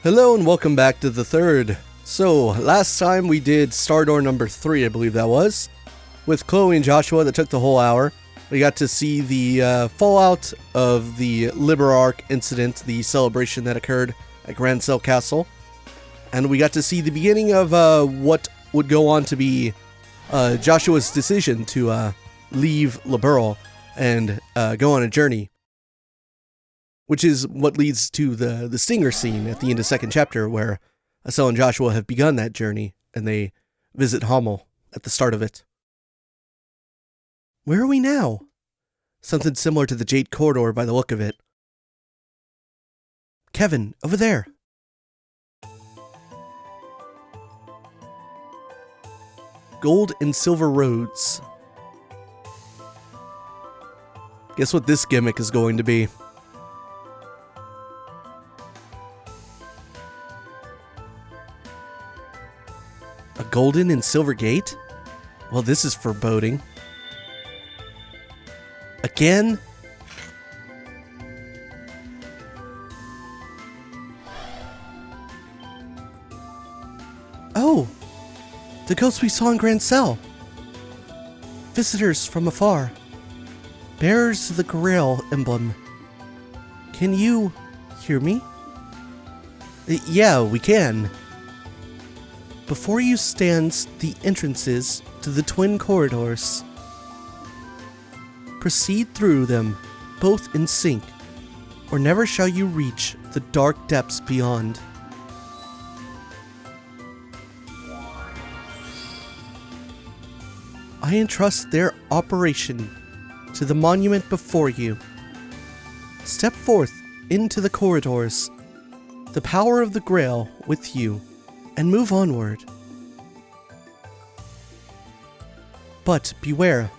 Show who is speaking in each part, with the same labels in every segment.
Speaker 1: Hello and welcome back to the third. So, last time we did Star Door number 3, I believe that was, with Chloe and Joshua. That took the whole hour. We got to see the fallout of the Liberl incident, the celebration that occurred at Grand Cell Castle. And we got to see the beginning of what would go on to be Joshua's decision to leave Liberl and go on a journey. Which is what leads to the stinger scene at the end of second chapter, where Asel and Joshua have begun that journey, and they visit Hummel at the start of it. Where are we now? Something similar to the Jade Corridor by the look of it. Kevin, over there. Gold and silver roads. Guess what this gimmick is going to be. A golden and silver gate? Well, this is foreboding. Again? Oh! The ghosts we saw in Grand Cell. Visitors from afar. Bearers of the Grail emblem. Can you hear me? Yeah, we can. Before you stands the entrances to the twin corridors. Proceed through them, both in sync, or never shall you reach the dark depths beyond. I entrust their operation to the monument before you. Step forth into the corridors, the power of the Grail with you, and move onward. But beware.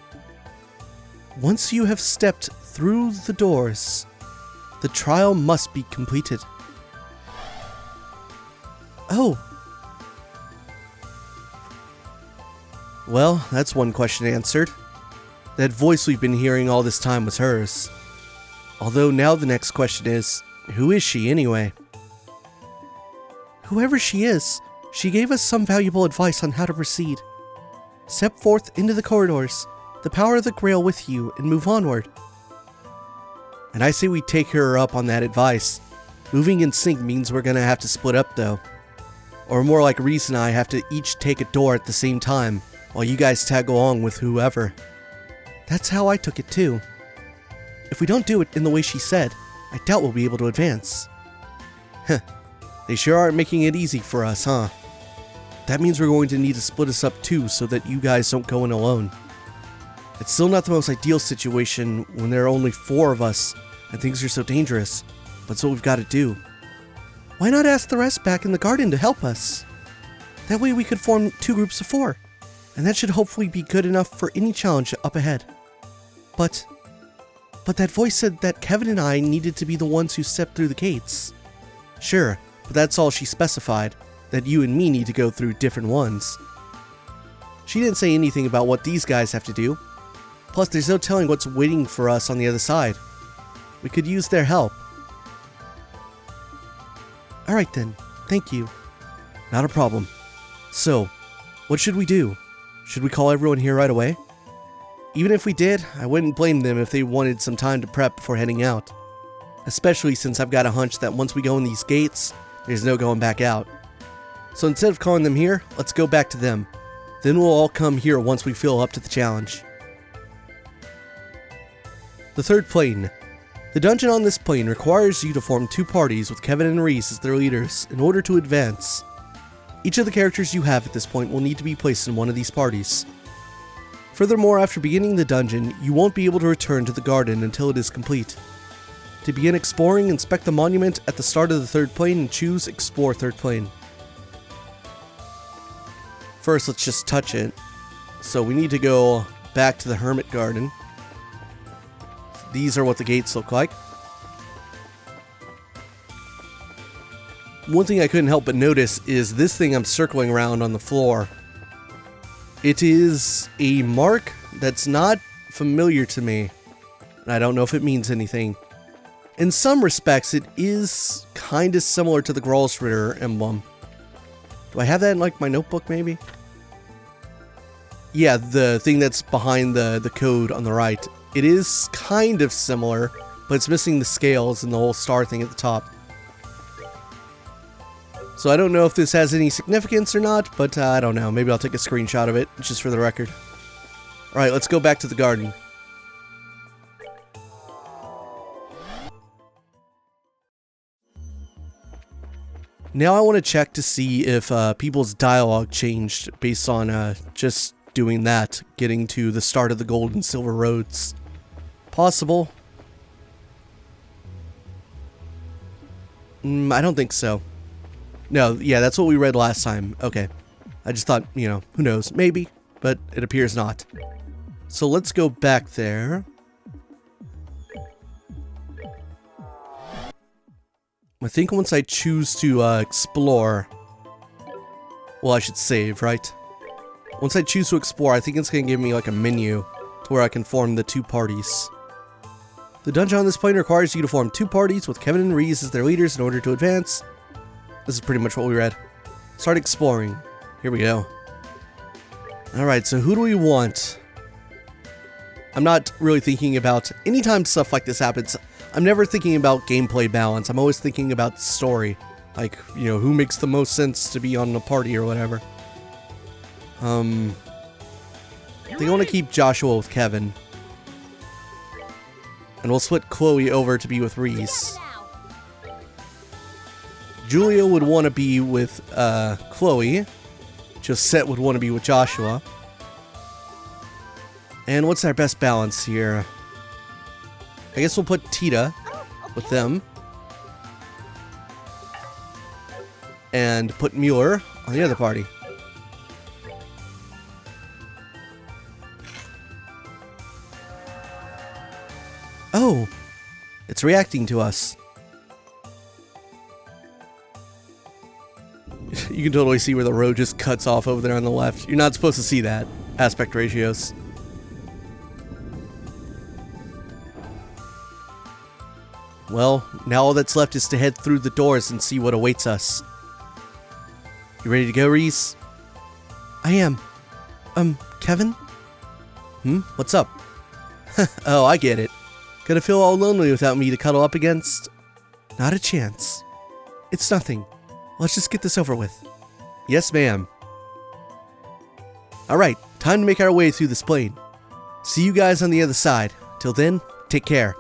Speaker 1: Once you have stepped through the doors, the trial must be completed. Oh. Well, that's one question answered. That voice we've been hearing all this time was hers. Although now the next question is, who is she anyway? Whoever she is, she gave us some valuable advice on how to proceed. Step forth into the corridors, the power of the Grail with you, and move onward. And I say we take her up on that advice. Moving in sync means we're gonna have to split up though. Or more like Ries and I have to each take a door at the same time, while you guys tag along with whoever. That's how I took it too. If we don't do it in the way she said, I doubt we'll be able to advance. Heh. They sure aren't making it easy for us, huh? That means we're going to need to split us up too so that you guys don't go in alone. It's still not the most ideal situation when there are only 4 of us and things are so dangerous, but it's what we've got to do. Why not ask the rest back in the garden to help us? That way we could form 2 groups of 4, and that should hopefully be good enough for any challenge up ahead. But that voice said that Kevin and I needed to be the ones who stepped through the gates. Sure. But that's all she specified, that you and me need to go through different ones. She didn't say anything about what these guys have to do. Plus, there's no telling what's waiting for us on the other side. We could use their help. Alright then, thank you. Not a problem. So, what should we do? Should we call everyone here right away? Even if we did, I wouldn't blame them if they wanted some time to prep before heading out. Especially since I've got a hunch that once we go in these gates, there's no going back out. So instead of calling them here, let's go back to them. Then we'll all come here once we feel up to the challenge. The third plane. The dungeon on this plane requires you to form 2 parties with Kevin and Ries as their leaders in order to advance. Each of the characters you have at this point will need to be placed in one of these parties. Furthermore, after beginning the dungeon, you won't be able to return to the garden until it is complete. To begin exploring, inspect the monument at the start of the third plane and choose Explore Third Plane. First, let's just touch it. So we need to go back to the Hermit Garden. These are what the gates look like. One thing I couldn't help but notice is this thing I'm circling around on the floor. It is a mark that's not familiar to me. And I don't know if it means anything. In some respects, it is kind of similar to the Grolsritter emblem. Do I have that in, like, my notebook, maybe? Yeah, the thing that's behind the code on the right. It is kind of similar, but it's missing the scales and the whole star thing at the top. So I don't know if this has any significance or not, but I don't know. Maybe I'll take a screenshot of it, just for the record. Alright, let's go back to the garden. Now I want to check to see if people's dialogue changed based on just doing that, getting to the start of the gold and silver roads. Possible. I don't think so. No, yeah, that's what we read last time. Okay. I just thought, you know, who knows? Maybe, but it appears not. So let's go back there. I think once I choose to explore... Well, I should save, right? Once I choose to explore, I think it's going to give me like a menu to where I can form the two parties. The dungeon on this plane requires you to form two parties with Kevin and Ries as their leaders in order to advance. This is pretty much what we read. Start exploring. Here we go. Alright, so who do we want? I'm not really thinking about... Anytime stuff like this happens, I'm never thinking about gameplay balance. I'm always thinking about the story. Like, you know, who makes the most sense to be on the party or whatever. I think I want to keep Joshua with Kevin. And we'll split Chloe over to be with Ries. Julia would want to be with Chloe. Josette would want to be with Joshua. And what's our best balance here? I guess we'll put Tita with them. And put Mueller on the other party. Oh, it's reacting to us. You can totally see where the road just cuts off over there on the left. You're not supposed to see that. Aspect ratios. Well, now all that's left is to head through the doors and see what awaits us. You ready to go, Ries? I am. Kevin? What's up? Oh, I get it. Gonna feel all lonely without me to cuddle up against? Not a chance. It's nothing. Let's just get this over with. Yes, ma'am. Alright, time to make our way through this plane. See you guys on the other side. Till then, take care.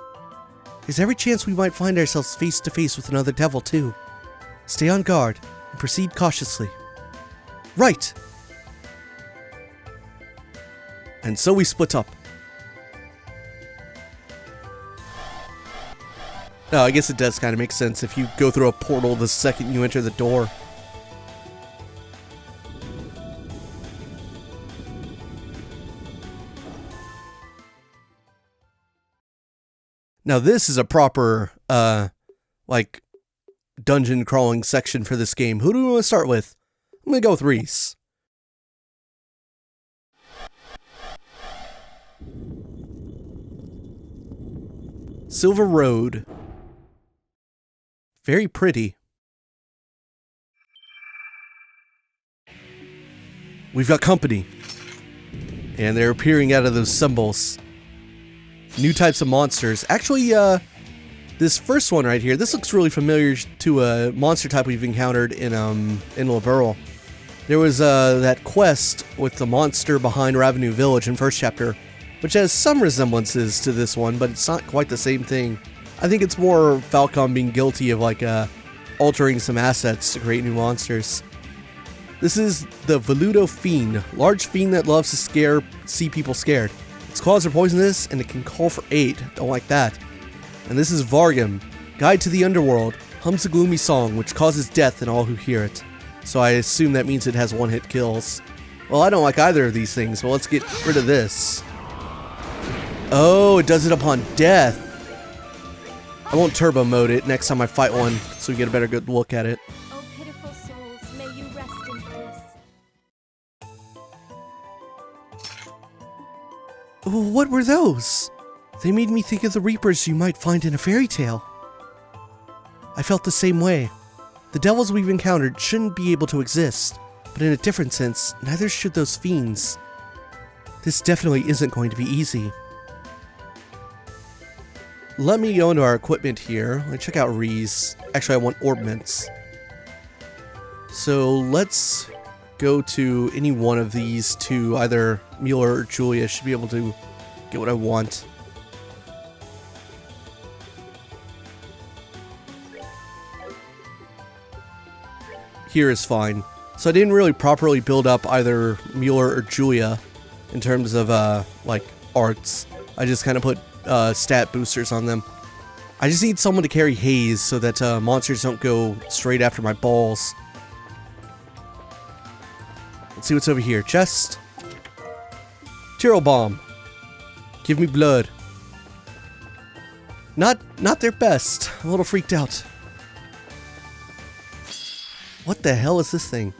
Speaker 1: There's every chance we might find ourselves face to face with another devil, too. Stay on guard and proceed cautiously. Right! And so we split up. Oh, I guess it does kind of make sense if you go through a portal the second you enter the door. Now this is a proper, like, dungeon crawling section for this game. Who do we want to start with? I'm gonna go with Ries. Silver Road. Very pretty. We've got company. And they're appearing out of those symbols. New types of monsters. Actually, this first one right here, this looks really familiar to a monster type we've encountered in Liberl. There was that quest with the monster behind Ravenue Village in first chapter, which has some resemblances to this one, but it's not quite the same thing. I think it's more Falcom being guilty of like altering some assets to create new monsters. This is the Veludo Fiend, large fiend that loves to see people scared. Its claws are poisonous and it can call for aid. Don't like that. And this is Vargam, guide to the underworld, hums a gloomy song which causes death in all who hear it. So I assume that means it has one-hit kills. Well, I don't like either of these things, but let's get rid of this. Oh, it does it upon death. I won't turbo mode it next time I fight one, so we get a better good look at it.
Speaker 2: Oh, pitiful souls, may you rest in peace.
Speaker 1: What were those? They made me think of the reapers you might find in a fairy tale. I felt the same way. The devils we've encountered shouldn't be able to exist, but in a different sense, neither should those fiends. This definitely isn't going to be easy. Let me go into our equipment here. Let me check out Ries. Actually, I want orbments. So let's go to any one of these two. Either Mueller or Julia should be able to get what I want. Here is fine. So I didn't really properly build up either Mueller or Julia in terms of like arts. I just kind of put stat boosters on them. I just need someone to carry haze so that monsters don't go straight after my balls. Let's see what's over here. Chest. Tyrol bomb. Give me blood. Not their best. I'm a little freaked out. What the hell is this thing?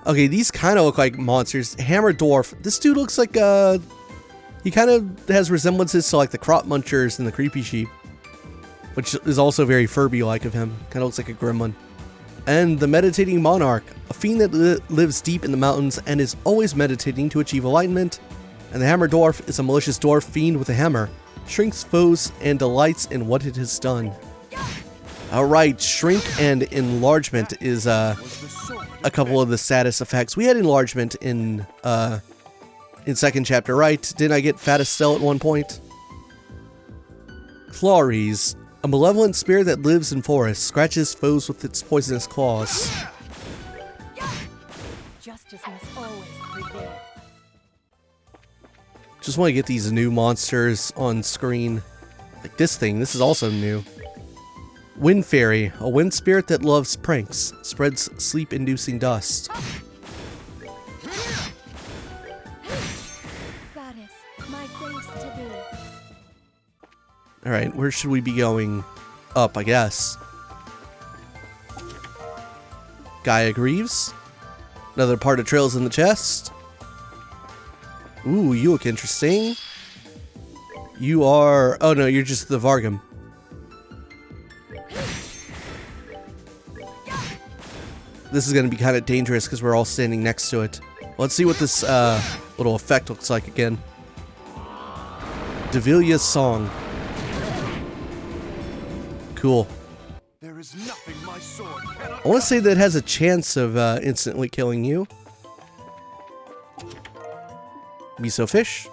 Speaker 1: Okay, these kind of look like monsters. Hammer Dwarf. This dude looks like he kind of has resemblances to like the crop munchers and the creepy sheep, which is also very Furby-like of him. Kind of looks like a gremlin. And the meditating monarch, a fiend that lives deep in the mountains and is always meditating to achieve enlightenment. And the hammer dwarf is a malicious dwarf fiend with a hammer, shrinks foes and delights in what it has done. Alright, shrink and enlargement is a couple of the status effects. We had enlargement in second chapter, right? Didn't I get Phantasma at one point? Claries, a malevolent spirit that lives in forests, scratches foes with its poisonous claws.
Speaker 2: Justice must always prevail.
Speaker 1: Just want to get these new monsters on screen. Like this thing, this is also new. Wind Fairy, a wind spirit that loves pranks, spreads sleep-inducing dust.
Speaker 2: Goddess, my thanks to thee.
Speaker 1: Alright, where should we be going? Up, I guess. Gaia Greaves. Another part of Trails in the chest. Ooh, you look interesting. You are... Oh no, you're just the Vargam. This is going to be kind of dangerous because we're all standing next to it. Let's see what this little effect looks like again. Devilia's Song. Cool.
Speaker 3: There is nothing my sword cannot.
Speaker 1: I want to say that it has a chance of instantly killing you. Miso fish.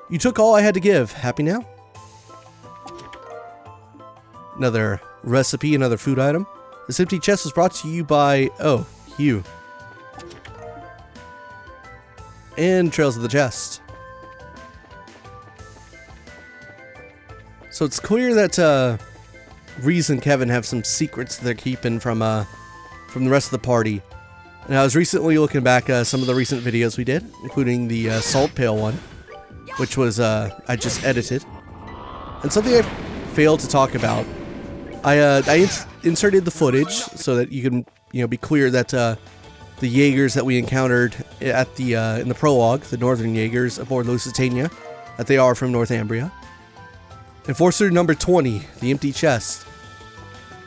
Speaker 1: You took all I had to give. Happy now? Another recipe, another food item. This empty chest was brought to you by, oh, Hugh. And Trails of the Chest. So it's clear that Ries and Kevin have some secrets that they're keeping from the rest of the party. And I was recently looking back some of the recent videos we did, including the Salt Pail one, which was I just edited. And something I failed to talk about. I inserted the footage so that you can, be clear that the Jaegers that we encountered at the in the prologue, the Northern Jaegers aboard Lusitania, that they are from Northumbria. Enforcer number 20, the empty chest.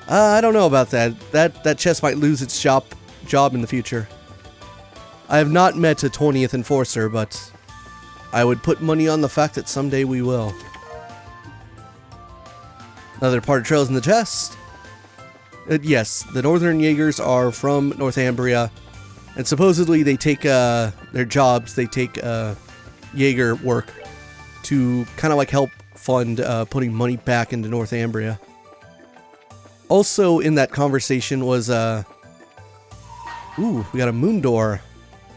Speaker 1: I don't know about that. That chest might lose its job in the future. I have not met a 20th Enforcer, but I would put money on the fact that someday we will. Another part of Trails in the Chest. Yes, the Northern Jaegers are from Northumbria, and supposedly they take their jobs, they take Jaeger work to kind of like help fund putting money back into Northumbria. Also in that conversation was, ooh, we got a moon door.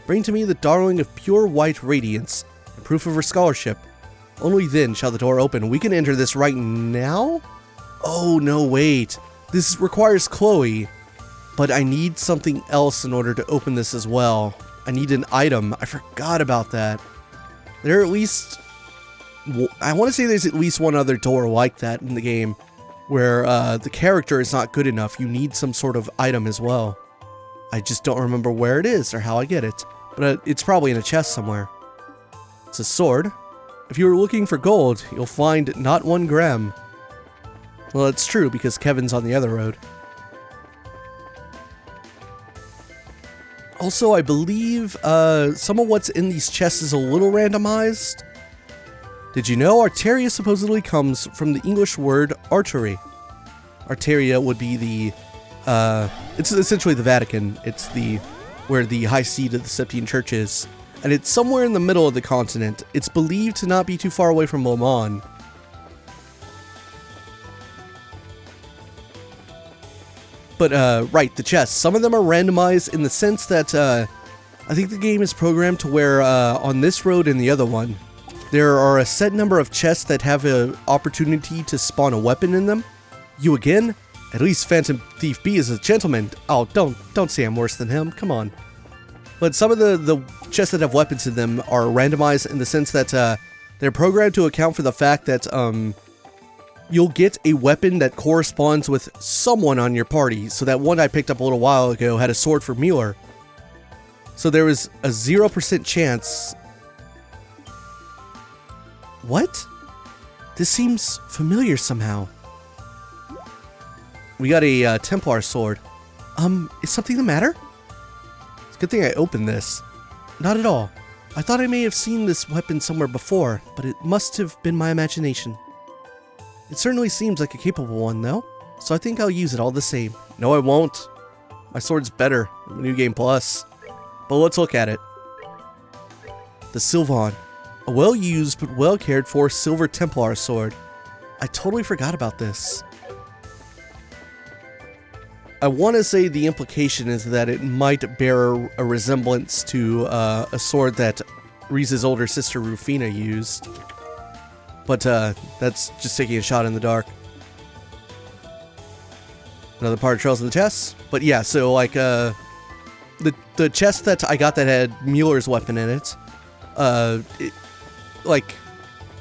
Speaker 1: Bring to me the darling of pure white radiance, and proof of her scholarship. Only then shall the door open. We can enter this right now? Oh, no, wait. This requires Chloe, but I need something else in order to open this as well. I need an item. I forgot about that. There are at least... I want to say there's at least one other door like that in the game, where the character is not good enough. You need some sort of item as well. I just don't remember where it is or how I get it, but it's probably in a chest somewhere. It's a sword. If you were looking for gold, you'll find not 1 gram. Well, it's true because Kevin's on the other road. Also, I believe some of what's in these chests is a little randomized. Did you know Arteria supposedly comes from the English word artery? Arteria would be the, it's essentially the Vatican. It's where the high seat of the Septian Church is. And it's somewhere in the middle of the continent. It's believed to not be too far away from Oman. But, right, the chests. Some of them are randomized in the sense that, I think the game is programmed to where, on this road and the other one, there are a set number of chests that have an opportunity to spawn a weapon in them. You again? At least Phantom Thief B is a gentleman. Oh, don't say I'm worse than him. Come on. But some of the chests that have weapons in them are randomized in the sense that, they're programmed to account for the fact that, you'll get a weapon that corresponds with someone on your party. So that one I picked up a little while ago had a sword for Mueller. So there was a 0% chance. What? This seems familiar somehow. We got a Templar sword. Is something the matter? It's a good thing I opened this. Not at all. I thought I may have seen this weapon somewhere before, but it must have been my imagination. It certainly seems like a capable one, though, so I think I'll use it all the same. No, I won't. My sword's better in the New Game Plus. But let's look at it. The Sylvan. A well-used but well-cared-for silver Templar sword. I totally forgot about this. I want to say the implication is that it might bear a resemblance to a sword that Ries's older sister Rufina used. But that's just taking a shot in the dark. Another part of Trails in the Chest. But yeah, so like the chest that I got that had Mueller's weapon in it, like,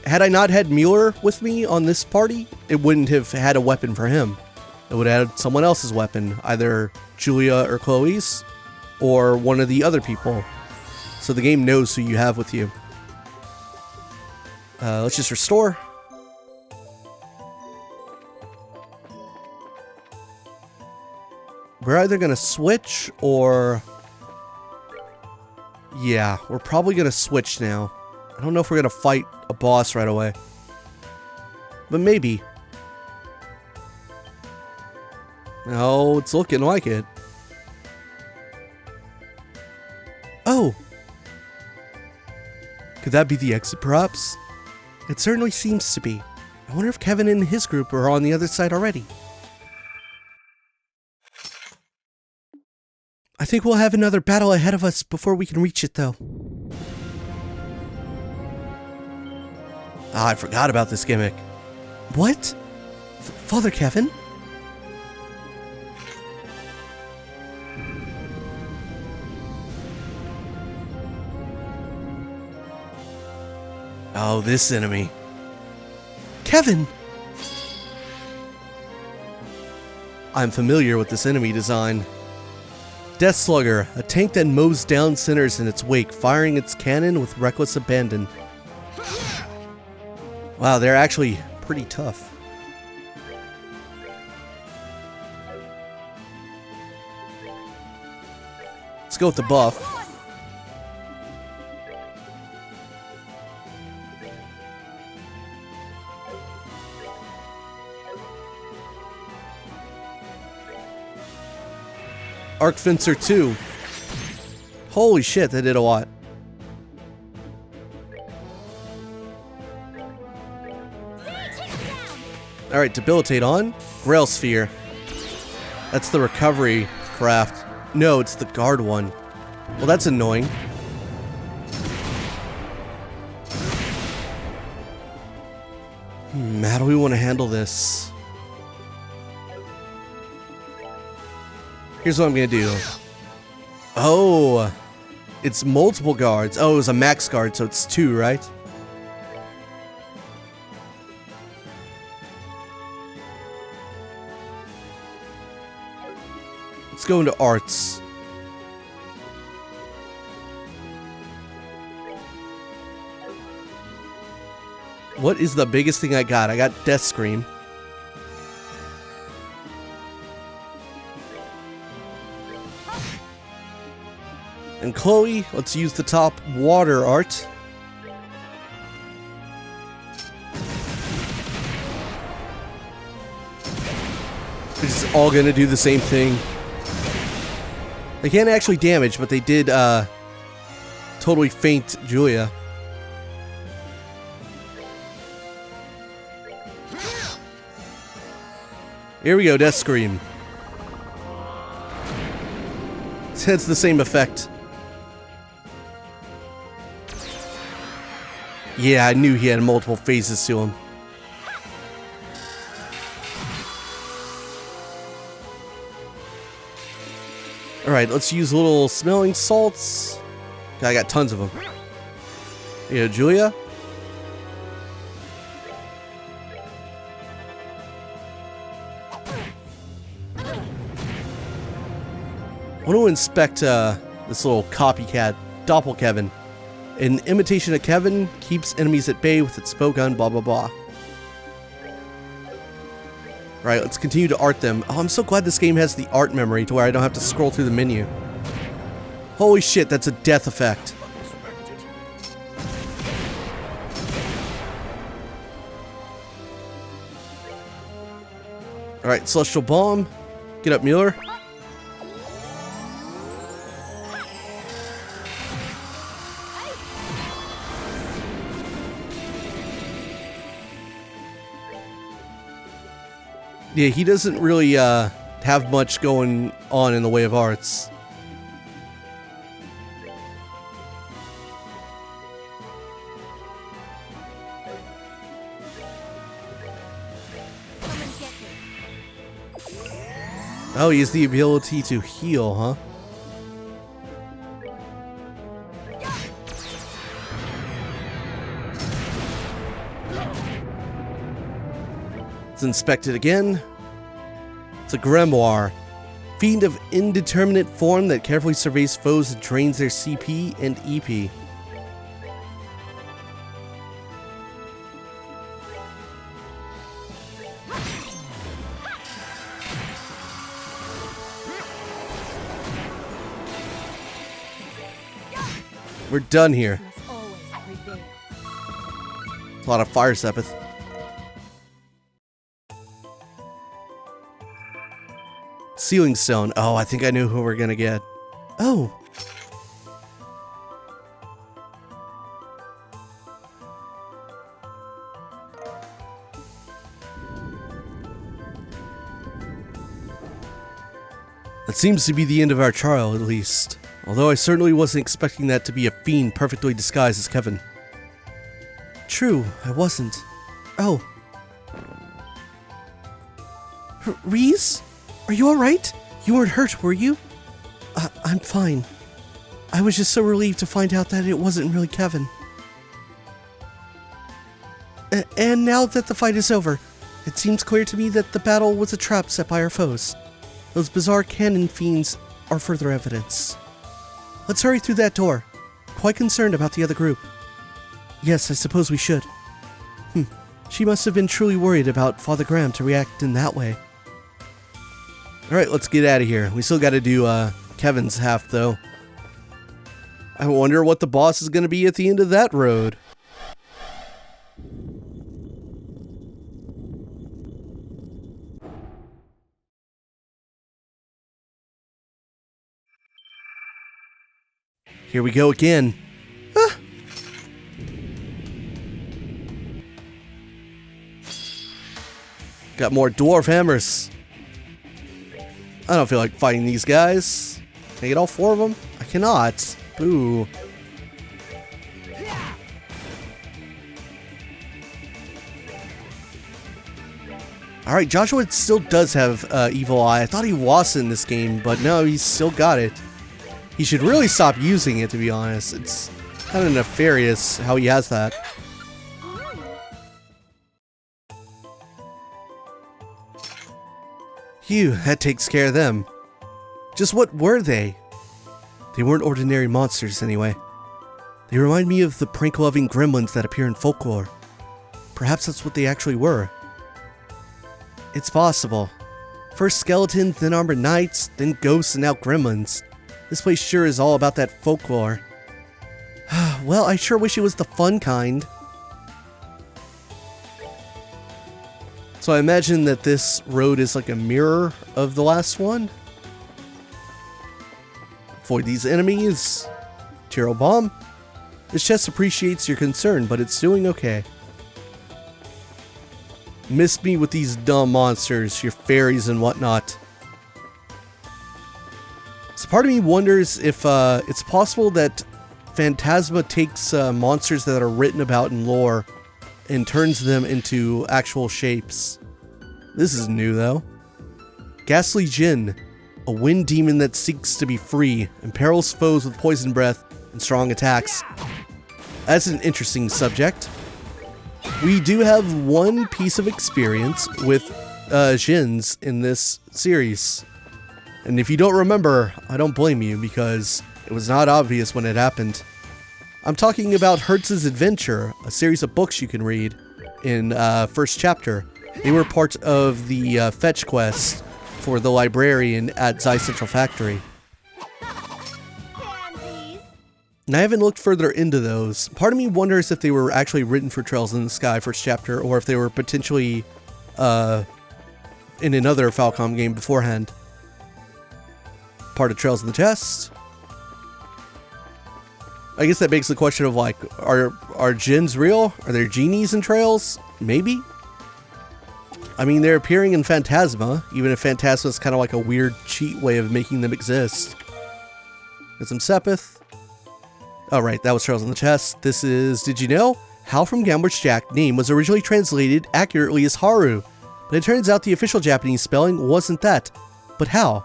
Speaker 1: had I not had Mueller with me on this party, it wouldn't have had a weapon for him. It would have had someone else's weapon, either Julia or Chloe's, or one of the other people. So the game knows who you have with you. Let's just restore. We're either gonna switch or... Yeah, we're probably gonna switch now. I don't know if we're gonna fight a boss right away. But maybe. No, it's looking like it. Oh! Could that be the exit perhaps? It certainly seems to be. I wonder if Kevin and his group are on the other side already. I think we'll have another battle ahead of us before we can reach it, though. Ah, I forgot about this gimmick. What? Father Kevin? Oh, this enemy. Kevin! I'm familiar with this enemy design. Death Slugger, a tank that mows down sinners in its wake, firing its cannon with reckless abandon. Wow, they're actually pretty tough. Let's go with the buff. Arc Fencer 2. Holy shit, that did a lot. Alright, Debilitate on. Grail Sphere. That's the recovery craft. No, it's the guard one. Well, that's annoying. How do we want to handle this? Here's what I'm gonna do. Oh, it's multiple guards. Oh, it was a max guard, so it's 2, right? Let's go into arts. What is the biggest thing I got? I got Death Scream. And Chloe, let's use the top water art. It's all gonna do the same thing. They can't actually damage, but they did totally feint Julia. Here we go, Death Scream. It's the same effect. Yeah, I knew he had multiple phases to him. Alright, let's use little smelling salts. I got tons of them. Yeah, Julia. I want to inspect this little copycat, Doppelkevin. An imitation of Kevin keeps enemies at bay with its bow gun, blah blah blah. Right, let's continue to art them. Oh, I'm so glad this game has the art memory to where I don't have to scroll through the menu. Holy shit, that's a death effect. Alright, Celestial Bomb. Get up, Mueller. Yeah, he doesn't really have much going on in the way of arts. Oh, he has the ability to heal, huh? Let's inspect it again. It's a Grimoire. Fiend of indeterminate form that carefully surveys foes and drains their CP and EP. We're done here. A lot of fire Sepith. Sealing Stone. Oh, I think I knew who we're gonna get. Oh. That seems to be the end of our trial, at least. Although I certainly wasn't expecting that to be a fiend perfectly disguised as Kevin. True, I wasn't. Oh. Ries? Are you alright? You weren't hurt, were you? I'm fine. I was just so relieved to find out that it wasn't really Kevin. And now that the fight is over, it seems clear to me that the battle was a trap set by our foes. Those bizarre cannon fiends are further evidence. Let's hurry through that door. Quite concerned about the other group. Yes, I suppose we should. She must have been truly worried about Father Graham to react in that way. Alright, let's get out of here. We still gotta do Kevin's half, though. I wonder what the boss is gonna be at the end of that road. Here we go again. Ah. Got more dwarf hammers. I don't feel like fighting these guys. Can I get all four of them? I cannot. Boo. Alright, Joshua still does have Evil Eye. I thought he lost it in this game, but no, he's still got it. He should really stop using it, to be honest. It's kind of nefarious how he has that. Phew, that takes care of them. Just what were they? They weren't ordinary monsters, anyway. They remind me of the prank-loving gremlins that appear in folklore. Perhaps that's what they actually were. It's possible. First skeletons, then armored knights, then ghosts, and now gremlins. This place sure is all about that folklore. Well, I sure wish it was the fun kind. So I imagine that this road is like a mirror of the last one. Avoid these enemies. Tiro bomb. This chest appreciates your concern, but it's doing okay. Miss me with these dumb monsters, your fairies and whatnot. So part of me wonders if it's possible that Phantasma takes monsters that are written about in lore and turns them into actual shapes. This is new though. Ghastly Jinn, a wind demon that seeks to be free, imperils foes with poison breath and strong attacks. That's an interesting subject. We do have one piece of experience with Jinns in this series. And if you don't remember, I don't blame you because it was not obvious when it happened. I'm talking about Hertz's Adventure, a series of books you can read in first chapter. They were part of the fetch quest for the librarian at Xseed Central Factory. And I haven't looked further into those. Part of me wonders if they were actually written for Trails in the Sky first chapter, or if they were potentially in another Falcom game beforehand. Part of Trails in the Chest. I guess that begs the question of like, are Jinns real? Are there genies in Trails? Maybe? I mean, they're appearing in Phantasma, even if Phantasma is kind of like a weird cheat way of making them exist. Got some Sepith. Oh right, that was Trails in the Chest. This is, did you know? Hal from Gambler's Jack name was originally translated accurately as Haru, but it turns out the official Japanese spelling wasn't that. But how?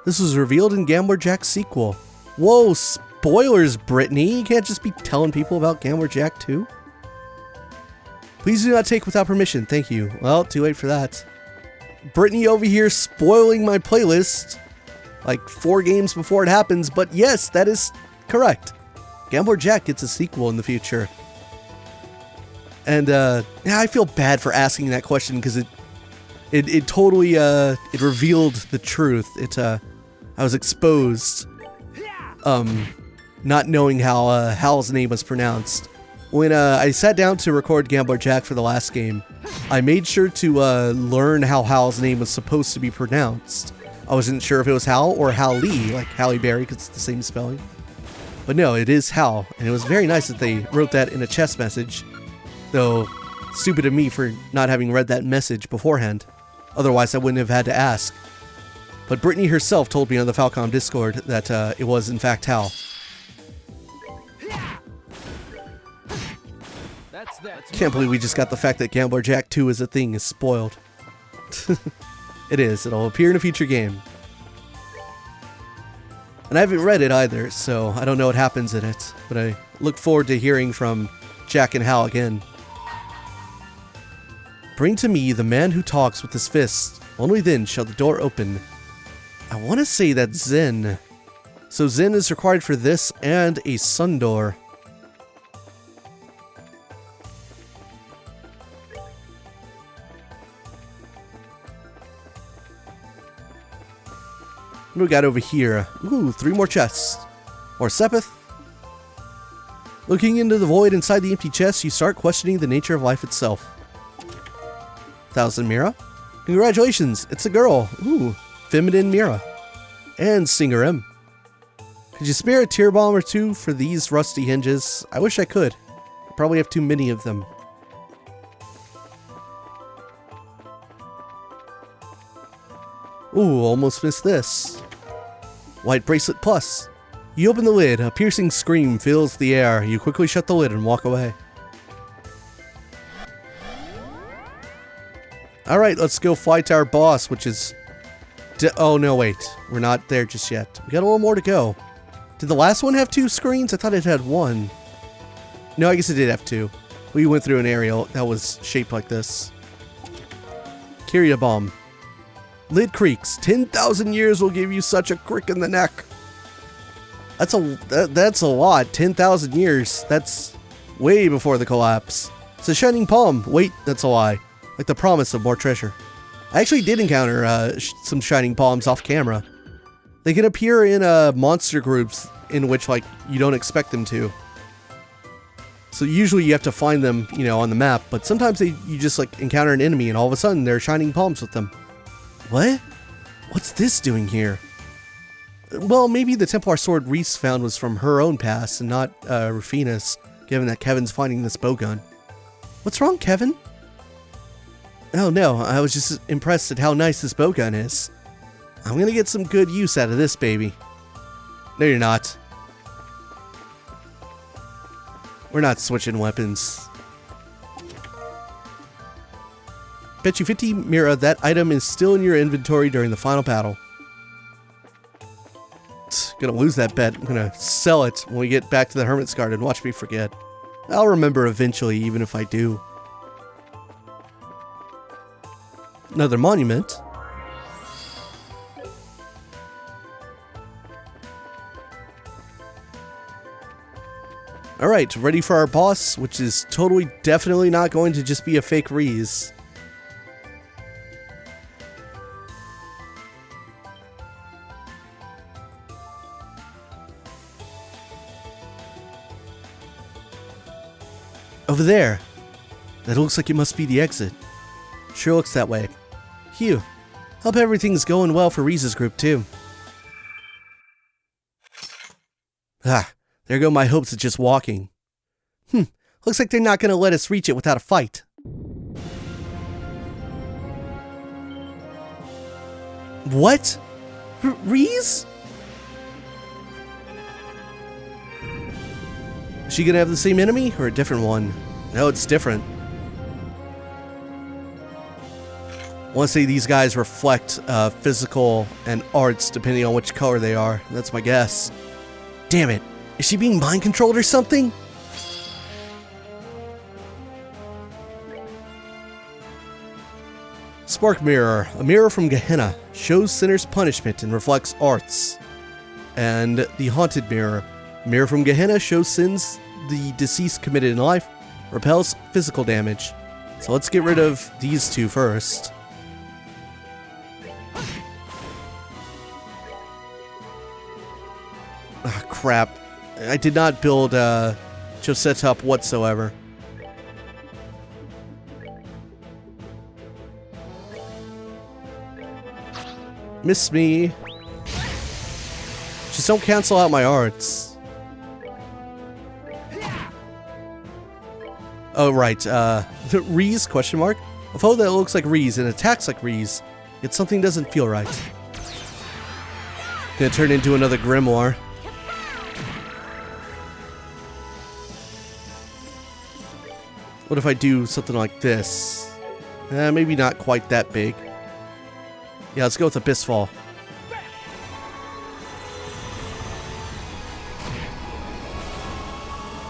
Speaker 1: This was revealed in Gambler Jack's sequel. Whoa, spoilers, Brittany! You can't just be telling people about Gambler Jack 2. Please do not take without permission, thank you. Well, too late for that. Brittany over here spoiling my playlist like 4 games before it happens, but yes, that is correct. Gambler Jack gets a sequel in the future. And yeah, I feel bad for asking that question because it totally it revealed the truth. I was exposed not knowing how Hal's name was pronounced. When I sat down to record Gambler Jack for the last game, I made sure to learn how Hal's name was supposed to be pronounced. I wasn't sure if it was Hal or Hal Lee, like Halle Berry, because it's the same spelling. But no, it is Hal, and it was very nice that they wrote that in a chest message. Though, stupid of me for not having read that message beforehand. Otherwise, I wouldn't have had to ask. But Brittany herself told me on the Falcom Discord that it was in fact Hal. Can't believe we just got the fact that Gambler Jack 2 is a thing is spoiled. It is. It'll appear in a future game. And I haven't read it either, so I don't know what happens in it. But I look forward to hearing from Jack and Hal again. Bring to me the man who talks with his fist. Only then shall the door open. I want to say that's Zen. So Zen is required for this and a sun door. What do we got over here? Ooh, 3 more chests. Or Sepith. Looking into the void inside the empty chest, you start questioning the nature of life itself. 1000 Mira. Congratulations, it's a girl. Ooh, feminine Mira. And Singer M. Could you spare a tear bomb or 2 for these rusty hinges? I wish I could. I probably have too many of them. Ooh, almost missed this. White Bracelet Plus. You open the lid, a piercing scream fills the air. You quickly shut the lid and walk away. Alright, let's go fight our boss, which is... oh no, wait. We're not there just yet. We got a little more to go. Did the last one have 2 screens? I thought it had 1. No, I guess it did have 2. We went through an area that was shaped like this. Kyria Bomb. Lid creaks. 10,000 years will give you such a crick in the neck. That's a lot. 10,000 years. That's way before the collapse. It's a shining palm. Wait, that's a lie. Like the promise of more treasure. I actually did encounter some shining palms off camera. They can appear in monster groups in which, like, you don't expect them to. So usually you have to find them, you know, on the map, but sometimes you just, like, encounter an enemy and all of a sudden they're shining palms with them. What? What's this doing here? Well, maybe the Templar sword Ries found was from her own past and not Rufina's, given that Kevin's finding this bowgun. What's wrong, Kevin? Oh no, I was just impressed at how nice this bowgun is. I'm gonna get some good use out of this baby. No, you're not. We're not switching weapons. Bet you 50 Mira that item is still in your inventory during the final battle. Gonna lose that bet. I'm gonna sell it when we get back to the Hermit's Garden. Watch me forget. I'll remember eventually, even if I do. Another monument. Alright, ready for our boss, which is totally, definitely not going to just be a fake Ries. Over there. That looks like it must be the exit. Sure looks that way. Phew. Hope everything's going well for Ries's group, too. Ah, there go my hopes of just walking. Looks like they're not gonna let us reach it without a fight. What? Ries? Is she gonna have the same enemy or a different one? No, it's different. I want to say these guys reflect physical and arts depending on which color they are. That's my guess. Damn it. Is she being mind controlled or something? Spark Mirror. A mirror from Gehenna. Shows sinners' punishment and reflects arts. And the Haunted Mirror. A mirror from Gehenna shows sins the deceased committed in life. Repels physical damage. So let's get rid of these two first. Ah, crap. I did not build Josette up whatsoever. Miss me. Just don't cancel out my arts. Oh, right. Ries, question mark? A foe that looks like Ries and attacks like Ries, yet something doesn't feel right. Gonna turn into another Grimoire. What if I do something like this? Maybe not quite that big. Yeah, let's go with Abyss Fall.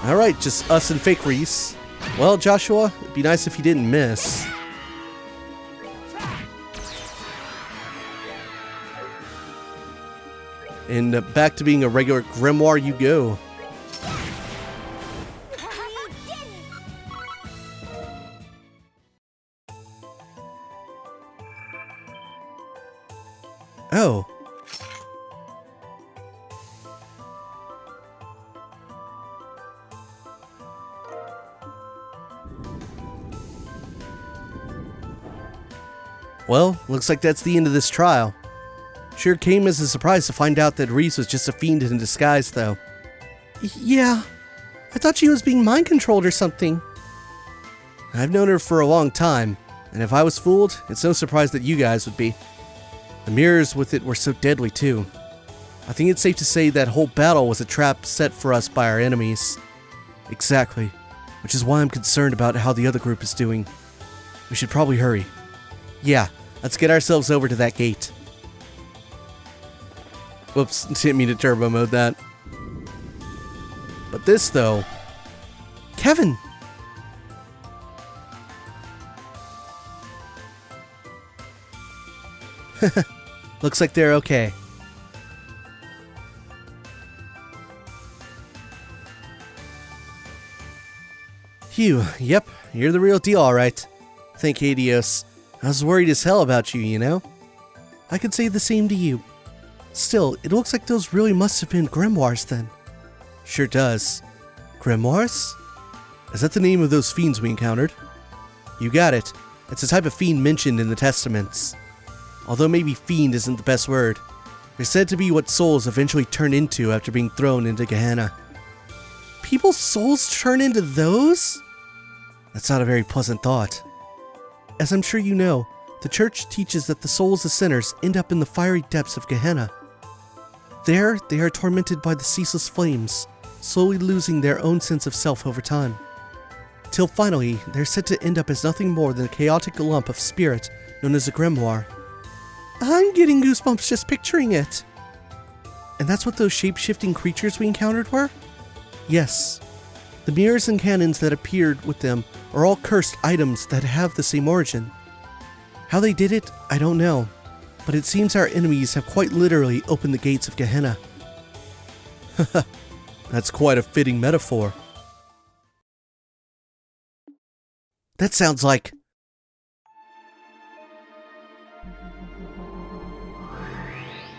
Speaker 1: Alright, just us and fake Ries. Well, Joshua, it'd be nice if you didn't miss. And back to being a regular Grimoire you go. Oh. Well, looks like that's the end of this trial. Sure came as a surprise to find out that Ries was just a fiend in disguise, though. Yeah, I thought she was being mind-controlled or something. I've known her for a long time, and if I was fooled, it's no surprise that you guys would be. The mirrors with it were so deadly, too. I think it's safe to say that whole battle was a trap set for us by our enemies. Exactly, which is why I'm concerned about how the other group is doing. We should probably hurry. Yeah, let's get ourselves over to that gate. Whoops, didn't mean to turbo mode that. But this, though... Kevin! Looks like they're okay. Phew, yep, you're the real deal, alright. Thank Hadios. I was worried as hell about you, you know? I could say the same to you. Still, it looks like those really must have been grimoires then. Sure does. Grimoires? Is that the name of those fiends we encountered? You got it. It's a type of fiend mentioned in the Testaments. Although maybe fiend isn't the best word. They're said to be what souls eventually turn into after being thrown into Gehenna. People's souls turn into those? That's not a very pleasant thought. As I'm sure you know, the church teaches that the souls of sinners end up in the fiery depths of Gehenna. There, they are tormented by the ceaseless flames, slowly losing their own sense of self over time. Till finally, they're said to end up as nothing more than a chaotic lump of spirit known as a grimoire. I'm getting goosebumps just picturing it. And that's what those shape-shifting creatures we encountered were? Yes. The mirrors and cannons that appeared with them are all cursed items that have the same origin. How they did it, I don't know, but it seems our enemies have quite literally opened the gates of Gehenna. That's quite a fitting metaphor. That sounds like...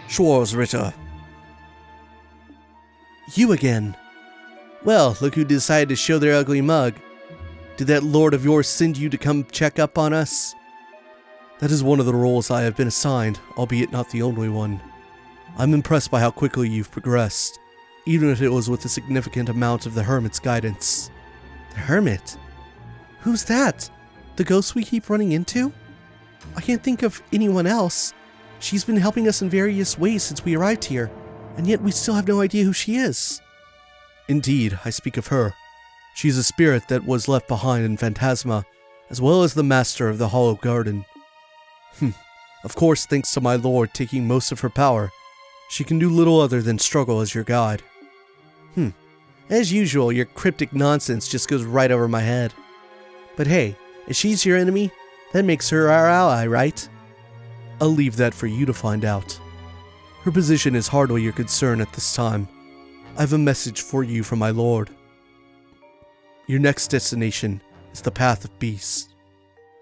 Speaker 1: Schwarzritter. You again. Well, look who decided to show their ugly mug. Did that lord of yours send you to come check up on us? That is one of the roles I have been assigned, albeit not the only one. I'm impressed by how quickly you've progressed, even if it was with a significant amount of the Hermit's guidance. The Hermit? Who's that? The ghost we keep running into? I can't think of anyone else. She's been helping us in various ways since we arrived here, and yet we still have no idea who she is. Indeed, I speak of her. She is a spirit that was left behind in Phantasma, as well as the master of the Hollow Garden. Of course, thanks to my lord taking most of her power, she can do little other than struggle as your guide. As usual, your cryptic nonsense just goes right over my head. But hey, if she's your enemy, that makes her our ally, right? I'll leave that for you to find out. Her position is hardly your concern at this time. I have a message for you from my lord. Your next destination is the Path of Beasts.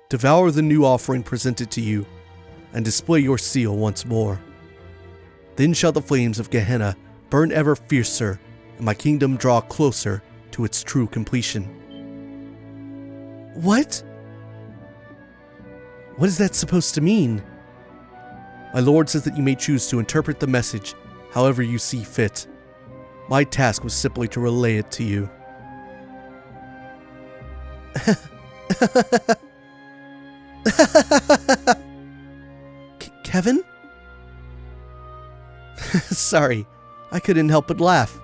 Speaker 1: Devour the new offering presented to you, and display your seal once more. Then shall the flames of Gehenna burn ever fiercer, and my kingdom draw closer to its true completion. What? What is that supposed to mean? My lord says that you may choose to interpret the message however you see fit. My task was simply to relay it to you. Kevin? Sorry, I couldn't help but laugh.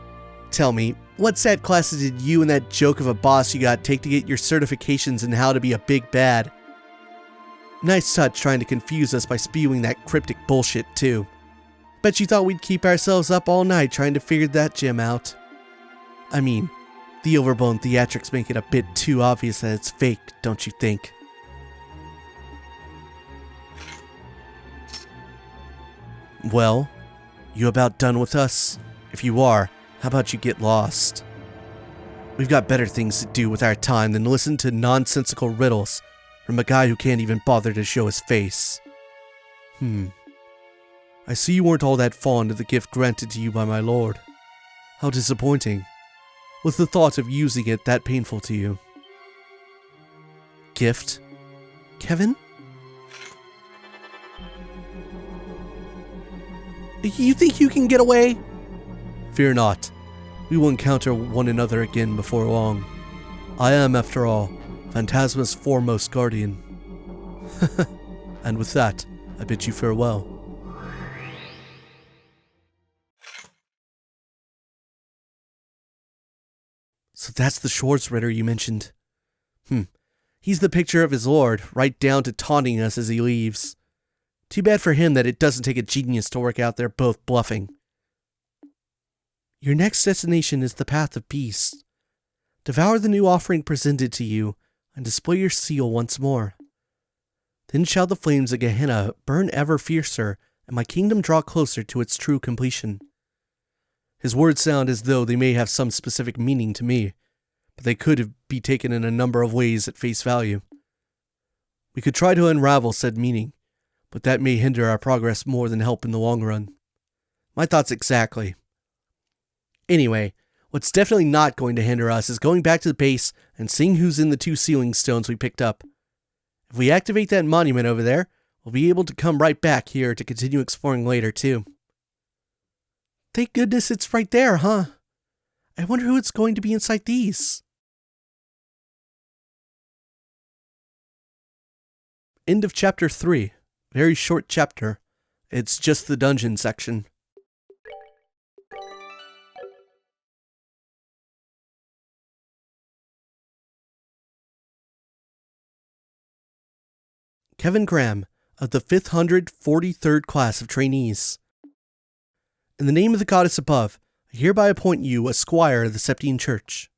Speaker 1: Tell me, what sad classes did you and that joke of a boss you got take to get your certifications in how to be a big bad? Nice touch trying to confuse us by spewing that cryptic bullshit too. Bet you thought we'd keep ourselves up all night trying to figure that gem out. I mean, the overblown theatrics make it a bit too obvious that it's fake, don't you think? Well, you about done with us? If you are, how about you get lost? We've got better things to do with our time than listen to nonsensical riddles from a guy who can't even bother to show his face. I see you weren't all that fond of the gift granted to you by my lord. How disappointing. Was the thought of using it that painful to you? Gift? Kevin? You think you can get away? Fear not. We will encounter one another again before long. I am, after all, Phantasma's foremost guardian. And with that, I bid you farewell. So that's the Schwarzritter you mentioned. He's the picture of his lord, right down to taunting us as he leaves. Too bad for him that it doesn't take a genius to work out they're both bluffing. Your next destination is the Path of Beasts. Devour the new offering presented to you, and display your seal once more. Then shall the flames of Gehenna burn ever fiercer, and my kingdom draw closer to its true completion. His words sound as though they may have some specific meaning to me, but they could be taken in a number of ways at face value. We could try to unravel said meaning, but that may hinder our progress more than help in the long run. My thoughts exactly. Anyway, what's definitely not going to hinder us is going back to the base and seeing who's in the 2 sealing stones we picked up. If we activate that monument over there, we'll be able to come right back here to continue exploring later too. Thank goodness it's right there, huh? I wonder who it's going to be inside these. End of chapter 3. Very short chapter. It's just the dungeon section. Kevin Graham, of the 543rd class of trainees. In the name of the goddess above, I hereby appoint you a squire of the Septian Church.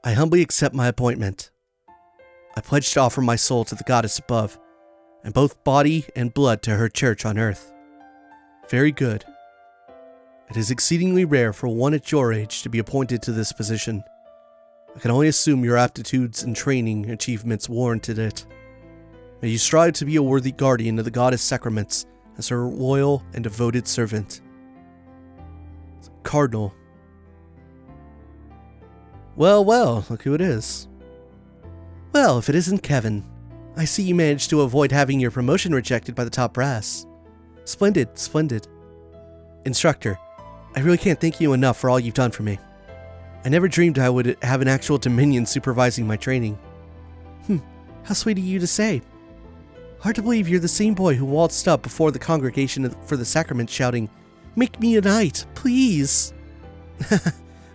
Speaker 1: I humbly accept my appointment. I pledge to offer my soul to the goddess above, and both body and blood to her church on earth. Very good. It is exceedingly rare for one at your age to be appointed to this position. I can only assume your aptitudes and training achievements warranted it. May you strive to be a worthy guardian of the goddess sacraments as her loyal and devoted servant. Cardinal. Well, look who it is. Well, if it isn't Kevin. I see you managed to avoid having your promotion rejected by the top brass. Splendid. Instructor, I really can't thank you enough for all you've done for me. I never dreamed I would have an actual Dominion supervising my training. How sweet of you to say. Hard to believe you're the same boy who waltzed up before the congregation for the sacrament shouting, "Make me a knight, please!"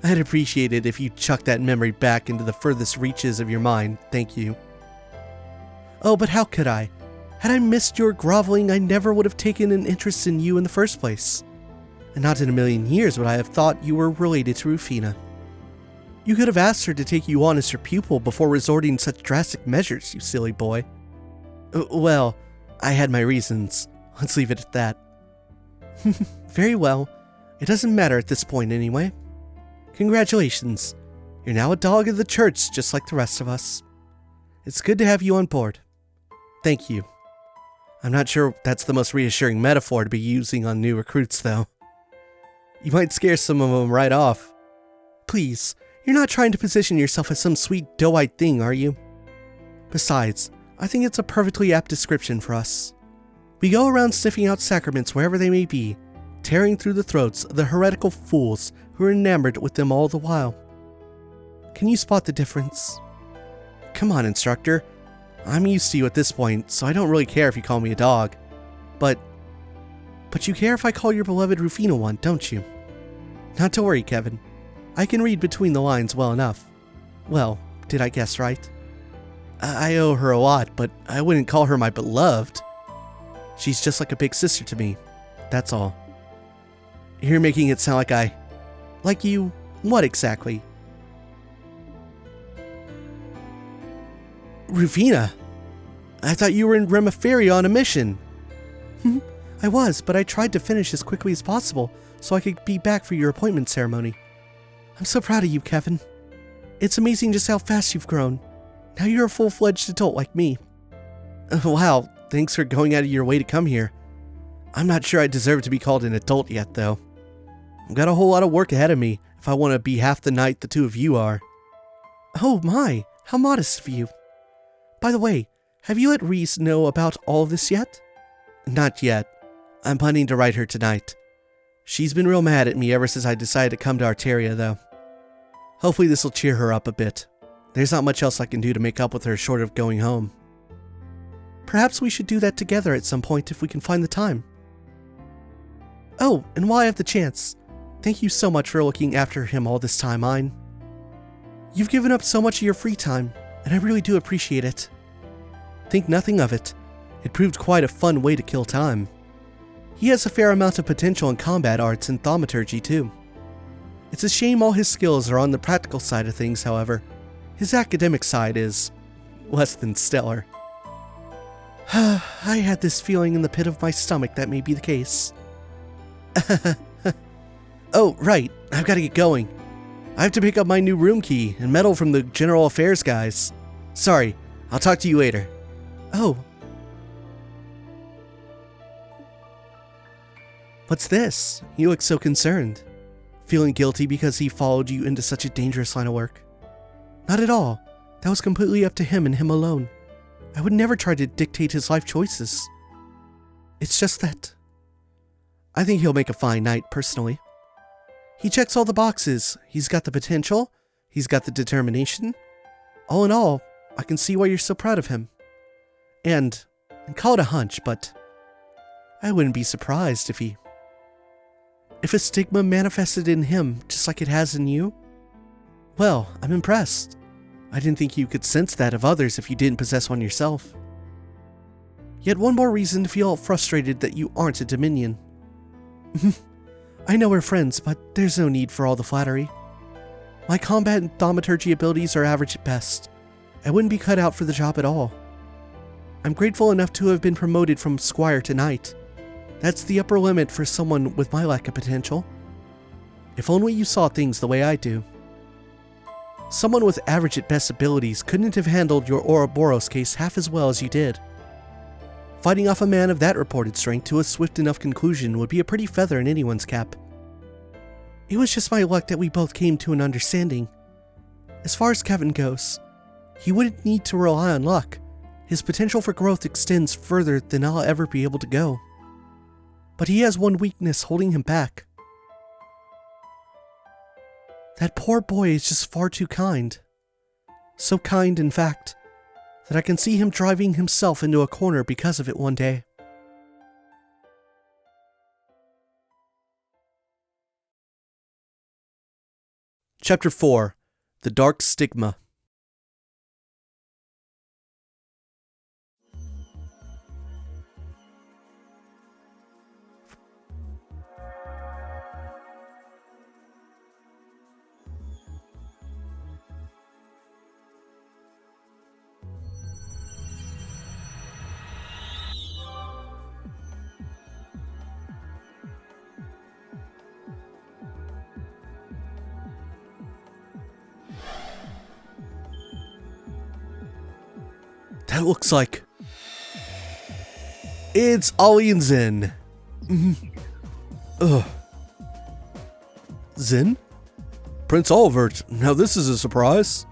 Speaker 1: I'd appreciate it if you chucked that memory back into the furthest reaches of your mind, thank you. Oh, but how could I? Had I missed your groveling, I never would have taken an interest in you in the first place. And not in a million years would I have thought you were related to Rufina. You could have asked her to take you on as her pupil before resorting to such drastic measures, you silly boy. Well, I had my reasons. Let's leave it at that. Very well. It doesn't matter at this point anyway. Congratulations. You're now a dog of the church just like the rest of us. It's good to have you on board. Thank you. I'm not sure that's the most reassuring metaphor to be using on new recruits, though. You might scare some of them right off. Please, you're not trying to position yourself as some sweet doe-eyed thing, are you? Besides, I think it's a perfectly apt description for us. We go around sniffing out sacraments wherever they may be, tearing through the throats of the heretical fools who are enamored with them all the while. Can you spot the difference? Come on, instructor. I'm used to you at this point, so I don't really care if you call me a dog. But you care if I call your beloved Rufina one, don't you? Not to worry, Kevin. I can read between the lines well enough. Well, did I guess right? I owe her a lot, but I wouldn't call her my beloved. She's just like a big sister to me. That's all. You're making it sound like like you, what exactly? Rufina? I thought you were in Grimoire on a mission. I was, but I tried to finish as quickly as possible so I could be back for your appointment ceremony. I'm so proud of you, Kevin. It's amazing just how fast you've grown. Now you're a full-fledged adult like me. Wow, thanks for going out of your way to come here. I'm not sure I deserve to be called an adult yet, though. I've got a whole lot of work ahead of me if I want to be half the knight the two of you are. Oh my, how modest of you. By the way, have you let Ries know about all of this yet? Not yet. I'm planning to write her tonight. She's been real mad at me ever since I decided to come to Arteria, though. Hopefully this will cheer her up a bit. There's not much else I can do to make up with her short of going home. Perhaps we should do that together at some point if we can find the time. Oh, and while I have the chance, thank you so much for looking after him all this time, Ein. You've given up so much of your free time, and I really do appreciate it. Think nothing of it. It proved quite a fun way to kill time. He has a fair amount of potential in combat arts and thaumaturgy too. It's a shame all his skills are on the practical side of things, however. His academic side is less than stellar. I had this feeling in the pit of my stomach that may be the case. Oh, right, I've got to get going. I have to pick up my new room key and medal from the General Affairs guys. Sorry, I'll talk to you later. Oh. What's this? You look so concerned. Feeling guilty because he followed you into such a dangerous line of work? Not at all. That was completely up to him and him alone. I would never try to dictate his life choices. It's just that I think he'll make a fine knight, personally. He checks all the boxes. He's got the potential. He's got the determination. All in all, I can see why you're so proud of him. And call it a hunch, but I wouldn't be surprised if a stigma manifested in him just like it has in you. Well, I'm impressed. I didn't think you could sense that of others if you didn't possess one yourself. Yet one more reason to feel frustrated that you aren't a Dominion. I know we're friends, but there's no need for all the flattery. My combat and thaumaturgy abilities are average at best. I wouldn't be cut out for the job at all. I'm grateful enough to have been promoted from squire to knight. That's the upper limit for someone with my lack of potential. If only you saw things the way I do. Someone with average at best abilities couldn't have handled your Ouroboros case half as well as you did. Fighting off a man of that reported strength to a swift enough conclusion would be a pretty feather in anyone's cap. It was just my luck that we both came to an understanding. As far as Kevin goes, he wouldn't need to rely on luck. His potential for growth extends further than I'll ever be able to go. But he has one weakness holding him back. That poor boy is just far too kind. So kind, in fact, that I can see him driving himself into a corner because of it one day. Chapter 4: The Dark Stigma. That looks like it's Ollie and Zen. Zen? Prince Olivert, now this is a surprise.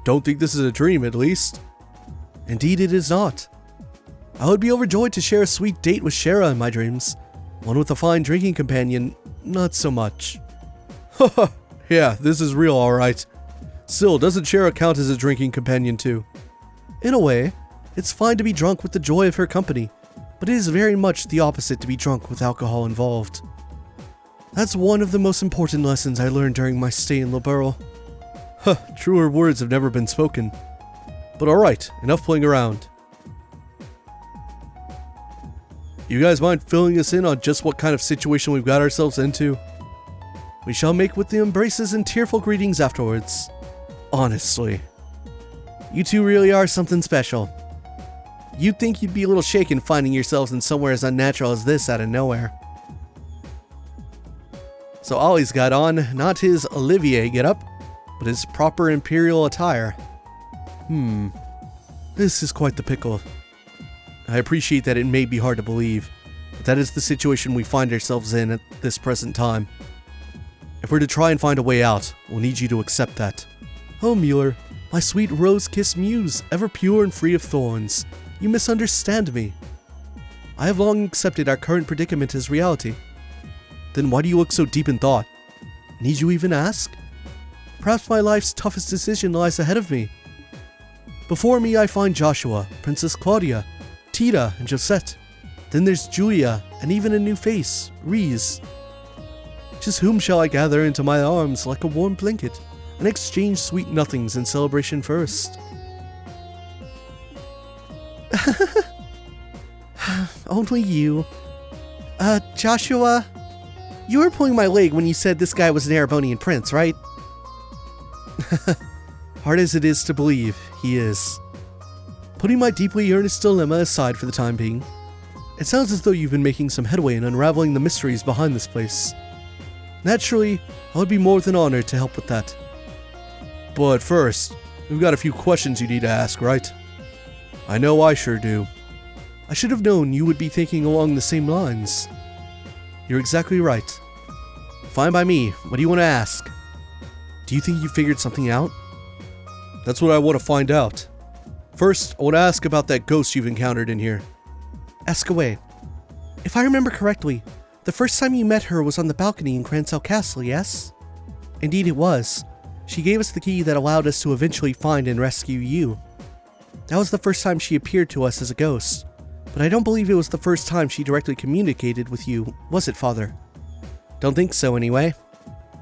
Speaker 1: Don't think this is a dream, at least. Indeed it is not. I would be overjoyed to share a sweet date with Shara in my dreams. One with a fine drinking companion, not so much. Haha, yeah, this is real alright. Still, doesn't Shara count as a drinking companion too? In a way, it's fine to be drunk with the joy of her company, but it is very much the opposite to be drunk with alcohol involved. That's one of the most important lessons I learned during my stay in Liberl. Huh, truer words have never been spoken. But alright, enough playing around. You guys mind filling us in on just what kind of situation we've got ourselves into? We shall make with the embraces and tearful greetings afterwards. Honestly. You two really are something special. You'd think you'd be a little shaken finding yourselves in somewhere as unnatural as this out of nowhere. So Ollie's got on not his Olivier getup, but his proper imperial attire. This is quite the pickle. I appreciate that it may be hard to believe, but that is the situation we find ourselves in at this present time. If we're to try and find a way out, we'll need you to accept that. Oh, Mueller. My sweet rose-kissed muse, ever pure and free of thorns. You misunderstand me. I have long accepted our current predicament as reality. Then why do you look so deep in thought? Need you even ask? Perhaps my life's toughest decision lies ahead of me. Before me I find Joshua, Princess Claudia, Tita, and Josette. Then there's Julia, and even a new face, Ries. Just whom shall I gather into my arms like a warm blanket? And exchange sweet nothings in celebration first. Only you. Joshua, you were pulling my leg when you said this guy was an Erebonian prince, right? Hard as it is to believe, he is. Putting my deeply earnest dilemma aside for the time being, it sounds as though you've been making some headway in unraveling the mysteries behind this place. Naturally, I would be more than honored to help with that. But first, we've got a few questions you need to ask, right? I know I sure do. I should have known you would be thinking along the same lines. You're exactly right. Fine by me. What do you want to ask? Do you think you figured something out? That's what I want to find out. First, I want to ask about that ghost you've encountered in here. Ask away. If I remember correctly, the first time you met her was on the balcony in Cransell Castle, yes? Indeed it was. She gave us the key that allowed us to eventually find and rescue you. That was the first time she appeared to us as a ghost, but I don't believe it was the first time she directly communicated with you, was it, Father? Don't think so, anyway.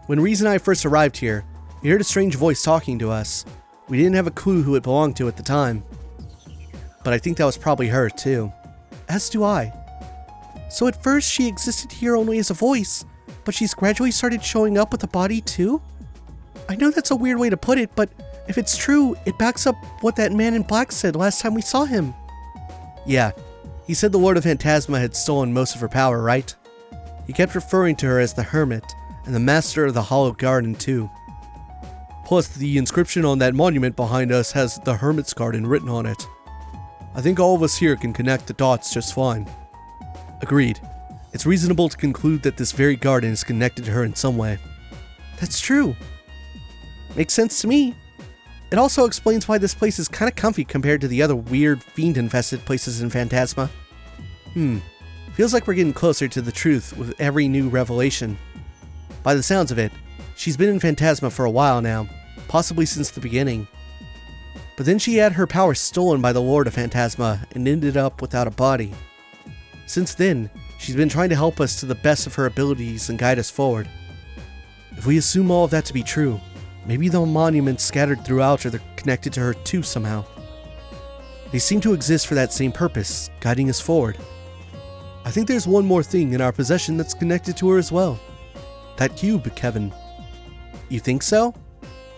Speaker 1: When Ries and I first arrived here, we heard a strange voice talking to us. We didn't have a clue who it belonged to at the time. But I think that was probably her, too. As do I. So at first she existed here only as a voice, but she's gradually started showing up with a body, too? I know that's a weird way to put it, but if it's true, it backs up what that man in black said last time we saw him. Yeah, he said the Lord of Phantasma had stolen most of her power, right? He kept referring to her as the Hermit, and the Master of the Hollow Garden too. Plus, the inscription on that monument behind us has the Hermit's Garden written on it. I think all of us here can connect the dots just fine. Agreed. It's reasonable to conclude that this very garden is connected to her in some way. That's true. Makes sense to me. It also explains why this place is kinda comfy compared to the other weird, fiend-infested places in Phantasma. Feels like we're getting closer to the truth with every new revelation. By the sounds of it, she's been in Phantasma for a while now, possibly since the beginning. But then she had her power stolen by the Lord of Phantasma and ended up without a body. Since then, she's been trying to help us to the best of her abilities and guide us forward. If we assume all of that to be true, maybe the monuments scattered throughout are connected to her too somehow. They seem to exist for that same purpose, guiding us forward. I think there's one more thing in our possession that's connected to her as well. That cube, Kevin. You think so?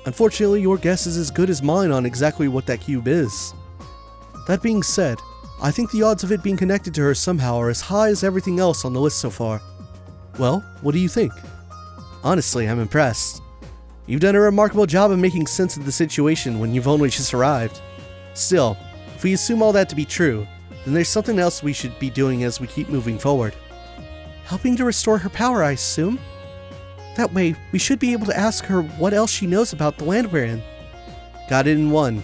Speaker 1: Unfortunately, your guess is as good as mine on exactly what that cube is. That being said, I think the odds of it being connected to her somehow are as high as everything else on the list so far. Well, what do you think? Honestly, I'm impressed. You've done a remarkable job of making sense of the situation when you've only just arrived. Still, if we assume all that to be true, then there's something else we should be doing as we keep moving forward. Helping to restore her power, I assume? That way, we should be able to ask her what else she knows about the land we're in. Got it in one.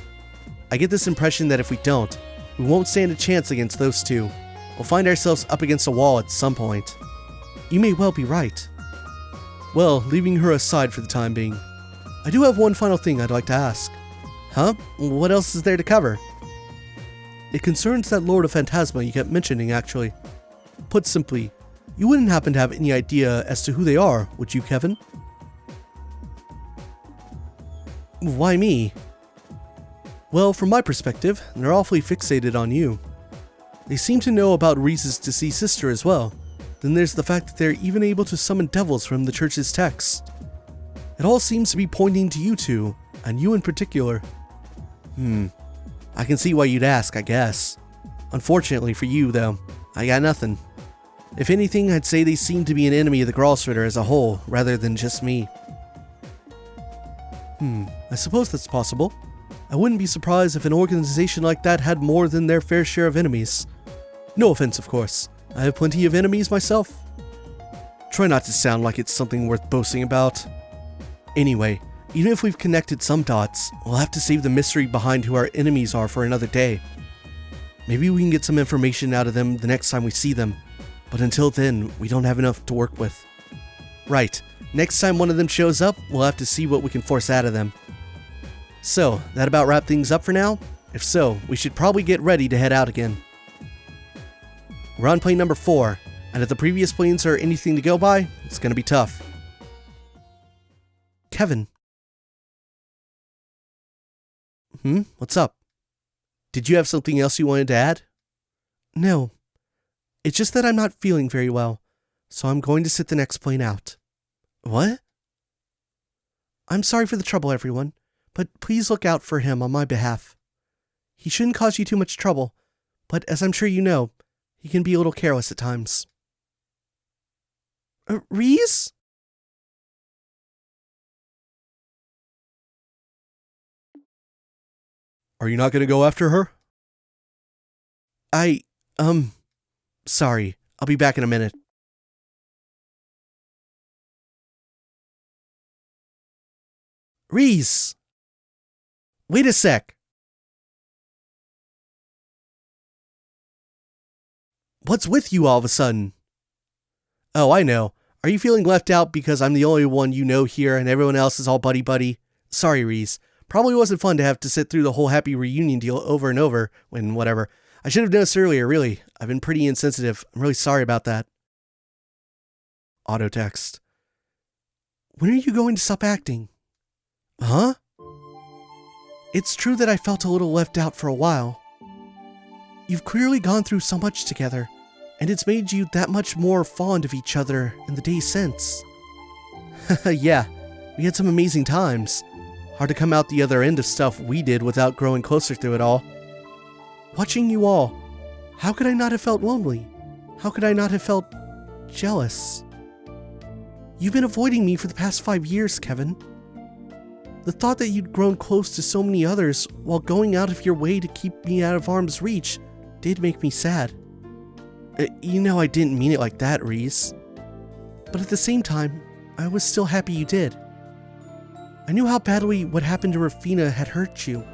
Speaker 1: I get this impression that if we don't, we won't stand a chance against those two. We'll find ourselves up against a wall at some point. You may well be right. Well, leaving her aside for the time being, I do have one final thing I'd like to ask. Huh? What else is there to cover? It concerns that Lord of Phantasma you kept mentioning, actually. Put simply, you wouldn't happen to have any idea as to who they are, would you, Kevin? Why me? Well, from my perspective, they're awfully fixated on you. They seem to know about Ries's deceased sister as well. Then there's the fact that they're even able to summon devils from the church's text. It all seems to be pointing to you two, and you in particular. I can see why you'd ask, I guess. Unfortunately for you, though, I got nothing. If anything, I'd say they seem to be an enemy of the Gralsritter as a whole, rather than just me. I suppose that's possible. I wouldn't be surprised if an organization like that had more than their fair share of enemies. No offense, of course. I have plenty of enemies myself. Try not to sound like it's something worth boasting about. Anyway, even if we've connected some dots, we'll have to save the mystery behind who our enemies are for another day. Maybe we can get some information out of them the next time we see them, but until then, we don't have enough to work with. Right, next time one of them shows up, we'll have to see what we can force out of them. So, that about wrap things up for now? If so, we should probably get ready to head out again. We're on plane number 4, and if the previous planes are anything to go by, it's gonna be tough. Kevin. What's up? Did you have something else you wanted to add? No. It's just that I'm not feeling very well, so I'm going to sit the next plane out. What? I'm sorry for the trouble, everyone, but please look out for him on my behalf. He shouldn't cause you too much trouble, but as I'm sure you know, he can be a little careless at times. Ries?
Speaker 4: Are you not going to go after her?
Speaker 1: Sorry. I'll be back in a minute. Ries! Wait a sec. What's with you all of a sudden? Oh, I know. Are you feeling left out because I'm the only one you know here and everyone else is all buddy-buddy? Sorry, Ries. Probably wasn't fun to have to sit through the whole happy reunion deal over and over when whatever. I should have done this earlier, really. I've been pretty insensitive. I'm really sorry about that. Auto text. When are you going to stop acting? Huh? It's true that I felt a little left out for a while. You've clearly gone through so much together, and it's made you that much more fond of each other in the days since. Yeah, we had some amazing times. Hard to come out the other end of stuff we did without growing closer through it all. Watching you all, how could I not have felt lonely? How could I not have felt jealous? You've been avoiding me for the past 5 years, Kevin. The thought that you'd grown close to so many others while going out of your way to keep me out of arm's reach did make me sad. You know I didn't mean it like that, Ries. But at the same time, I was still happy you did. I knew how badly what happened to Rafina had hurt you,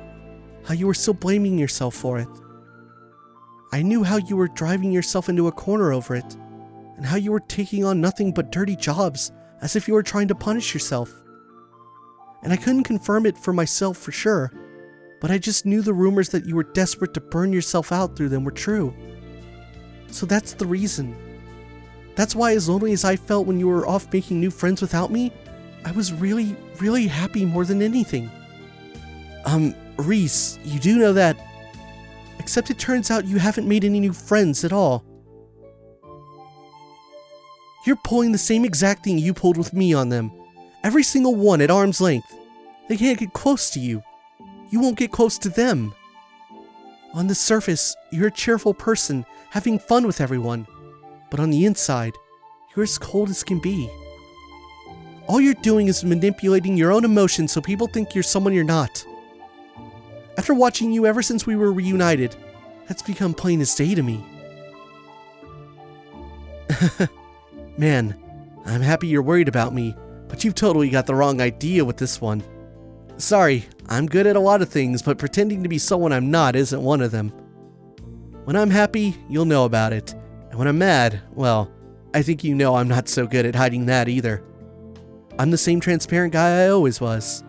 Speaker 1: how you were still blaming yourself for it. I knew how you were driving yourself into a corner over it, and how you were taking on nothing but dirty jobs as if you were trying to punish yourself. And I couldn't confirm it for myself for sure, but I just knew the rumors that you were desperate to burn yourself out through them were true. So that's the reason. That's why as lonely as I felt when you were off making new friends without me, I was really, really happy more than anything. Ries, you do know that... Except it turns out you haven't made any new friends at all. You're pulling the same exact thing you pulled with me on them. Every single one at arm's length. They can't get close to you. You won't get close to them. On the surface, you're a cheerful person, having fun with everyone. But on the inside, you're as cold as can be. All you're doing is manipulating your own emotions so people think you're someone you're not. After watching you ever since we were reunited, that's become plain as day to me. Man, I'm happy you're worried about me, but you've totally got the wrong idea with this one. Sorry, I'm good at a lot of things, but pretending to be someone I'm not isn't one of them. When I'm happy, you'll know about it. And when I'm mad, well, I think you know I'm not so good at hiding that either. I'm the same transparent guy I always was.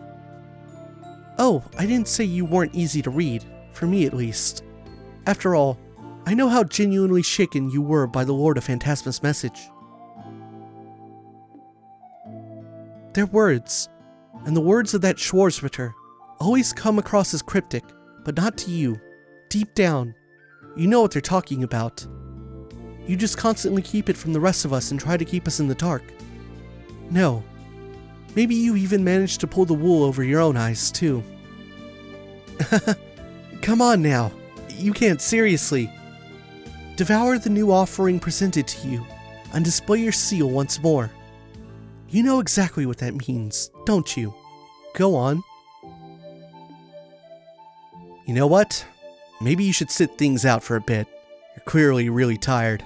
Speaker 1: Oh, I didn't say you weren't easy to read, for me at least. After all, I know how genuinely shaken you were by the Lord of Phantasma's message. Their words, and the words of that Schwarzritter, always come across as cryptic, but not to you. Deep down, you know what they're talking about. You just constantly keep it from the rest of us and try to keep us in the dark. No. Maybe you even managed to pull the wool over your own eyes, too. Come on now. You can't seriously. Devour the new offering presented to you, and display your seal once more. You know exactly what that means, don't you? Go on. You know what? Maybe you should sit things out for a bit. You're clearly really tired.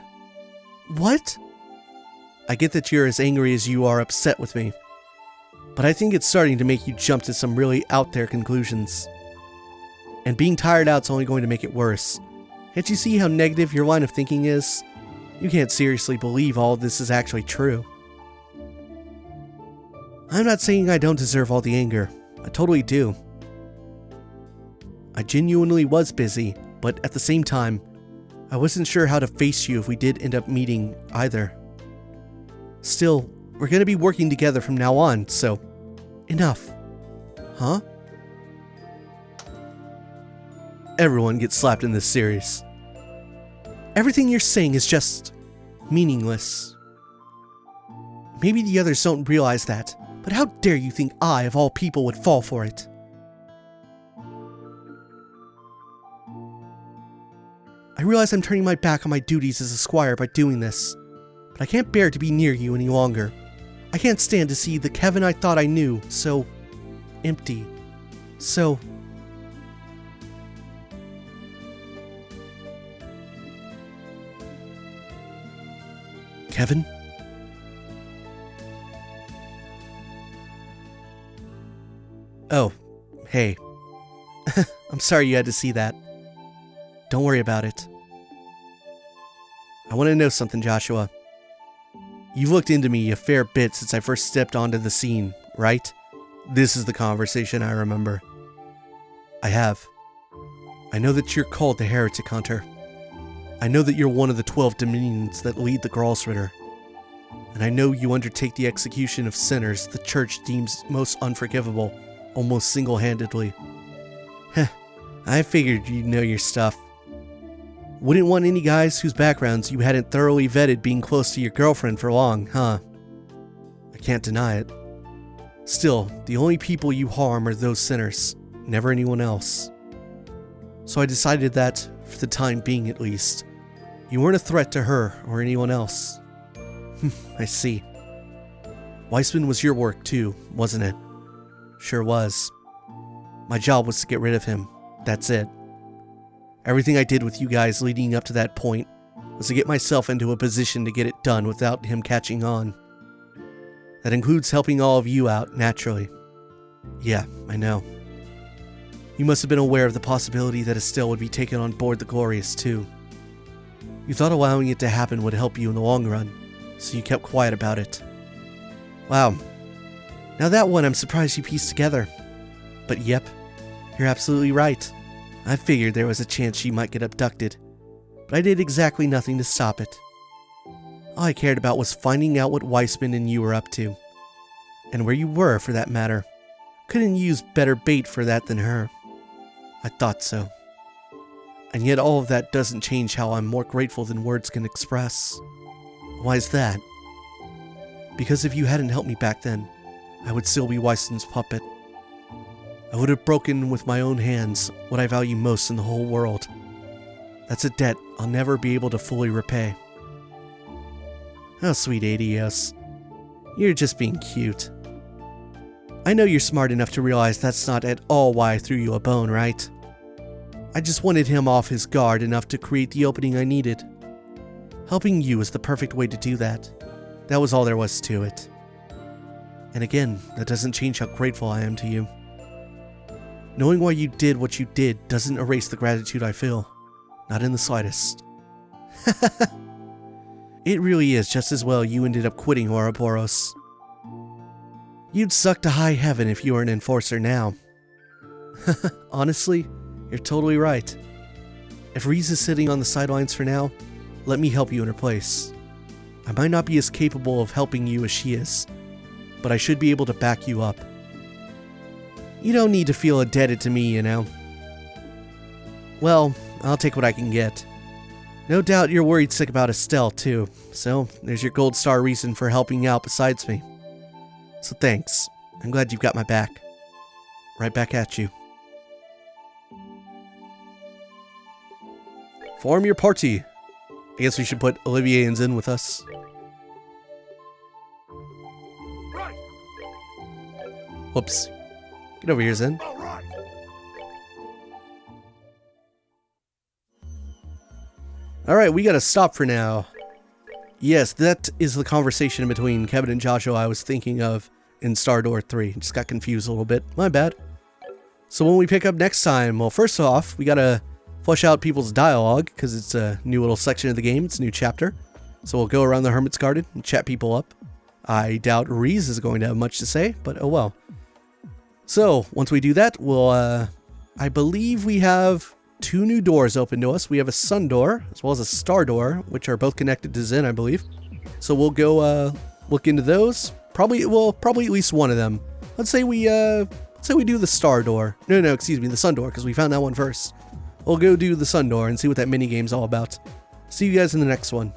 Speaker 1: What? I get that you're as angry as you are upset with me, but I think it's starting to make you jump to some really out there conclusions. And being tired out's only going to make it worse. Can't you see how negative your line of thinking is? You can't seriously believe all this is actually true. I'm not saying I don't deserve all the anger. I totally do. I genuinely was busy, but at the same time, I wasn't sure how to face you if we did end up meeting either. Still, we're gonna be working together from now on, so enough. Huh? Everyone gets slapped in this series. Everything you're saying is just meaningless. Maybe the others don't realize that, but how dare you think I, of all people, would fall for it? I realize I'm turning my back on my duties as a squire by doing this, but I can't bear to be near you any longer. I can't stand to see the Kevin I thought I knew so empty, so... Kevin? Oh, hey. I'm sorry you had to see that. Don't worry about it. I want to know something, Joshua. You've looked into me a fair bit since I first stepped onto the scene, right? This is the conversation I remember. I have. I know that you're called the Heretic Hunter. I know that you're one of the 12 dominions that lead the Gralsritter. And I know you undertake the execution of sinners the Church deems most unforgivable, almost single-handedly. Heh, I figured you'd know your stuff. Wouldn't want any guys whose backgrounds you hadn't thoroughly vetted being close to your girlfriend for long, huh? I can't deny it. Still, the only people you harm are those sinners, never anyone else. So I decided that, for the time being at least, you weren't a threat to her or anyone else. I see. Weissman was your work too, wasn't it? Sure was. My job was to get rid of him. That's it. Everything I did with you guys leading up to that point was to get myself into a position to get it done without him catching on. That includes helping all of you out, naturally. Yeah, I know. You must have been aware of the possibility that Estelle would be taken on board the Glorious too. You thought allowing it to happen would help you in the long run, so you kept quiet about it. Wow. Now that one I'm surprised you pieced together. But yep, you're absolutely right. I figured there was a chance she might get abducted, but I did exactly nothing to stop it. All I cared about was finding out what Weissman and you were up to. And where you were, for that matter. Couldn't use better bait for that than her. I thought so. And yet all of that doesn't change how I'm more grateful than words can express. Why is that? Because if you hadn't helped me back then, I would still be Weissman's puppet. I would have broken with my own hands what I value most in the whole world. That's a debt I'll never be able to fully repay. Oh, sweet Adios. You're just being cute. I know you're smart enough to realize that's not at all why I threw you a bone, right? I just wanted him off his guard enough to create the opening I needed. Helping you is the perfect way to do that. That was all there was to it. And again, that doesn't change how grateful I am to you. Knowing why you did what you did doesn't erase the gratitude I feel. Not in the slightest. It really is just as well you ended up quitting Ouroboros. You'd suck to high heaven if you were an enforcer now. Honestly, you're totally right. If Ries is sitting on the sidelines for now, let me help you in her place. I might not be as capable of helping you as she is, but I should be able to back you up. You don't need to feel indebted to me, you know. Well, I'll take what I can get. No doubt you're worried sick about Estelle, too, so there's your gold star reason for helping out besides me. So thanks. I'm glad you've got my back. Right back at you.
Speaker 4: Form your party. I guess we should put Olivier's in with us.
Speaker 3: Right.
Speaker 1: Whoops. Get over here, Zen.
Speaker 3: All right.
Speaker 1: Alright, we gotta stop for now. Yes, that is the conversation between Kevin and Joshua I was thinking of in Stardoor 3. Just got confused a little bit. My bad. So when we pick up next time, well, first off, we gotta flesh out people's dialogue, because it's a new little section of the game. It's a new chapter. So we'll go around the Hermit's Garden and chat people up. I doubt Ries is going to have much to say, but oh well. So, once we do that, we'll, I believe we have 2 new doors open to us. We have a sun door, as well as a star door, which are both connected to Zen, I believe. So we'll go, look into those. Probably at least one of them. Let's say we do the star door. No, excuse me, the sun door, because we found that one first. We'll go do the sun door and see what that minigame's all about. See you guys in the next one.